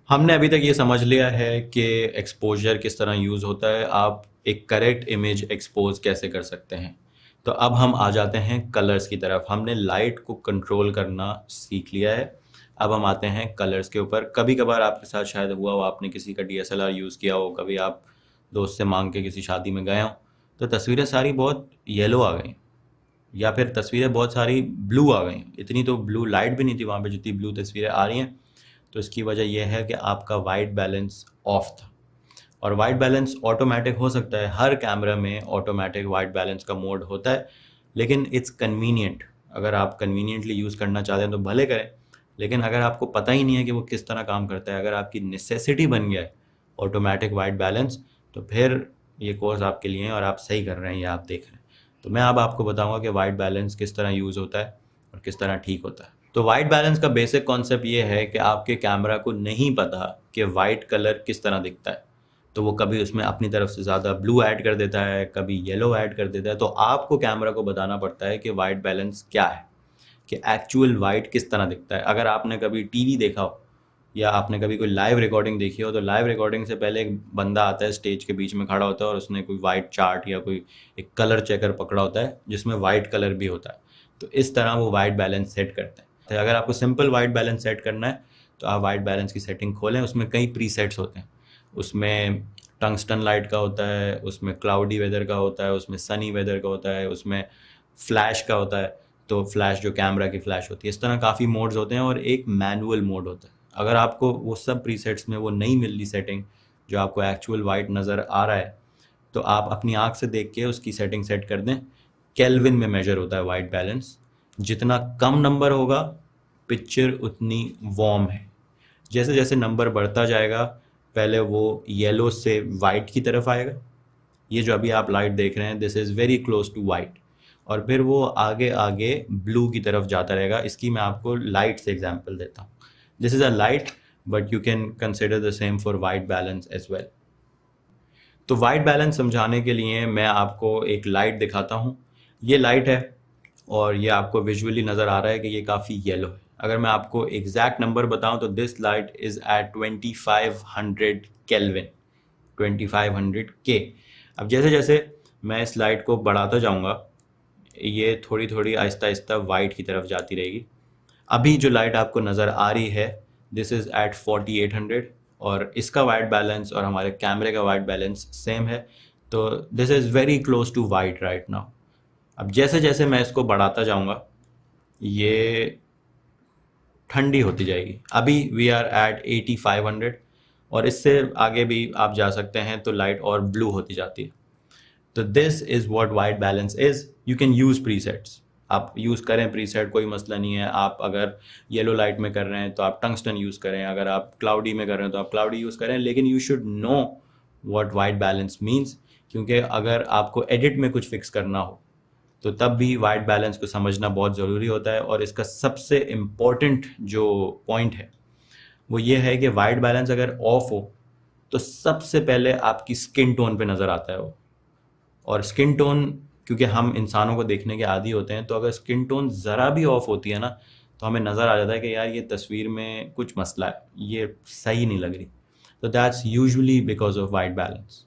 हमने अभी तक ये समझ लिया है कि एक्सपोजर किस तरह यूज़ होता है, आप एक करेक्ट इमेज एक्सपोज कैसे कर सकते हैं। तो अब हम आ जाते हैं कलर्स की तरफ। हमने लाइट को कंट्रोल करना सीख लिया है। अब हम आते हैं कलर्स के ऊपर। कभी कभार आपके साथ शायद हुआ हो, आपने किसी का डीएसएलआर यूज़ किया हो, कभी आप दोस्त से मांग के किसी शादी में गए हो, तो तस्वीरें सारी बहुत येलो आ गई, या फिर तस्वीरें बहुत सारी ब्लू आ गई। इतनी तो ब्लू लाइट भी नहीं थी वहाँ पे जितनी ब्लू तस्वीरें आ रही हैं। तो इसकी वजह यह है कि आपका वाइट बैलेंस ऑफ था। और वाइट बैलेंस ऑटोमेटिक हो सकता है, हर कैमरा में ऑटोमेटिक वाइट बैलेंस का मोड होता है, लेकिन इट्स कन्वीनियंट। अगर आप कन्वीनियंटली यूज़ करना चाहते हैं तो भले करें, लेकिन अगर आपको पता ही नहीं है कि वो किस तरह काम करता है, अगर आपकी नेसेसिटी बन गया है ऑटोमेटिक वाइट बैलेंस, तो फिर ये कोर्स आपके लिए है और आप सही कर रहे हैं, ये आप देख रहे हैं। तो मैं अब आपको बताऊंगा कि वाइट बैलेंस किस तरह यूज़ होता है और किस तरह ठीक होता है। तो वाइट बैलेंस का बेसिक कॉन्सेप्ट ये है कि आपके कैमरा को नहीं पता कि वाइट कलर किस तरह दिखता है, तो वो कभी उसमें अपनी तरफ से ज़्यादा ब्लू ऐड कर देता है, कभी येलो ऐड कर देता है। तो आपको कैमरा को बताना पड़ता है कि वाइट बैलेंस क्या है, कि एक्चुअल वाइट किस तरह दिखता है। अगर आपने कभी टीवी देखा हो या आपने कभी कोई लाइव रिकॉर्डिंग देखी हो, तो लाइव रिकॉर्डिंग से पहले एक बंदा आता है, स्टेज के बीच में खड़ा होता है और उसने कोई वाइट चार्ट या कोई एक कलर चेकर पकड़ा होता है जिसमें वाइट कलर भी होता है। तो इस तरह वो वाइट बैलेंस सेट करते हैं। तो अगर आपको सिंपल वाइट बैलेंस सेट करना है तो आप वाइट बैलेंस की सेटिंग खोलें। उसमें कई प्रीसेट्स होते हैं। उसमें टंगस्टन लाइट का होता है, उसमें क्लाउडी वेदर का होता है, उसमें सनी वेदर का होता है, उसमें फ्लैश का होता है, तो फ्लैश जो कैमरा की फ्लैश होती है। इस तरह काफ़ी मोड्स होते हैं और एक मैनुअल मोड होता है। अगर आपको वो सब प्रीसेट्स में वो नहीं मिल रही सेटिंग जो आपको एक्चुअल वाइट नज़र आ रहा है, तो आप अपनी आँख से देख के उसकी सेटिंग सेट कर दें। केल्विन में मेजर होता है वाइट बैलेंस। जितना कम नंबर होगा पिक्चर उतनी वार्म है। जैसे जैसे नंबर बढ़ता जाएगा, पहले वो येलो से वाइट की तरफ आएगा। ये जो अभी आप लाइट देख रहे हैं, this is very close to white. और फिर वो आगे आगे ब्लू की तरफ जाता रहेगा। इसकी मैं आपको लाइट से एग्जांपल देता हूँ। This is a light, but you can consider the same for white balance as well. तो वाइट बैलेंस समझाने के लिए मैं आपको एक लाइट दिखाता हूँ। ये लाइट है और ये आपको विजुअली नज़र आ रहा है कि ये काफ़ी येलो है। अगर मैं आपको एग्जैक्ट नंबर बताऊँ तो this light is at 2500 kelvin, 2500 K. अब जैसे जैसे मैं इस लाइट को बढ़ाता जाऊँगा, ये थोड़ी थोड़ी आहिस्ता आहिस्ता वाइट की तरफ जाती रहेगी। अभी जो लाइट आपको नज़र आ रही है, दिस इज़ एट 4800, और इसका वाइट बैलेंस और हमारे कैमरे का वाइट बैलेंस सेम है। तो this is very close to white right now. अब जैसे जैसे मैं इसको बढ़ाता जाऊंगा, ये ठंडी होती जाएगी। अभी वी आर एट 8500, और इससे आगे भी आप जा सकते हैं तो लाइट और ब्लू होती जाती है। तो this is what white balance is. You can use presets, आप यूज़ करें प्रीसेट, कोई मसला नहीं है। आप अगर येलो लाइट में कर रहे हैं तो आप टंगस्टन यूज़ करें, अगर आप क्लाउडी में कर रहे हैं तो आप क्लाउडी यूज़ करें, लेकिन you should know what white balance means. क्योंकि अगर आपको एडिट में कुछ फिक्स करना हो तो तब भी वाइट बैलेंस को समझना बहुत ज़रूरी होता है। और इसका सबसे इम्पॉर्टेंट जो पॉइंट है वो ये है कि वाइट बैलेंस अगर ऑफ हो तो सबसे पहले आपकी स्किन टोन पे नज़र आता है वो। और स्किन टोन, क्योंकि हम इंसानों को देखने के आदी होते हैं, तो अगर स्किन टोन ज़रा भी ऑफ होती है ना, तो हमें नज़र आ जाता है कि यार ये तस्वीर में कुछ मसला है, ये सही नहीं लग रही। तो that's usually because of white balance.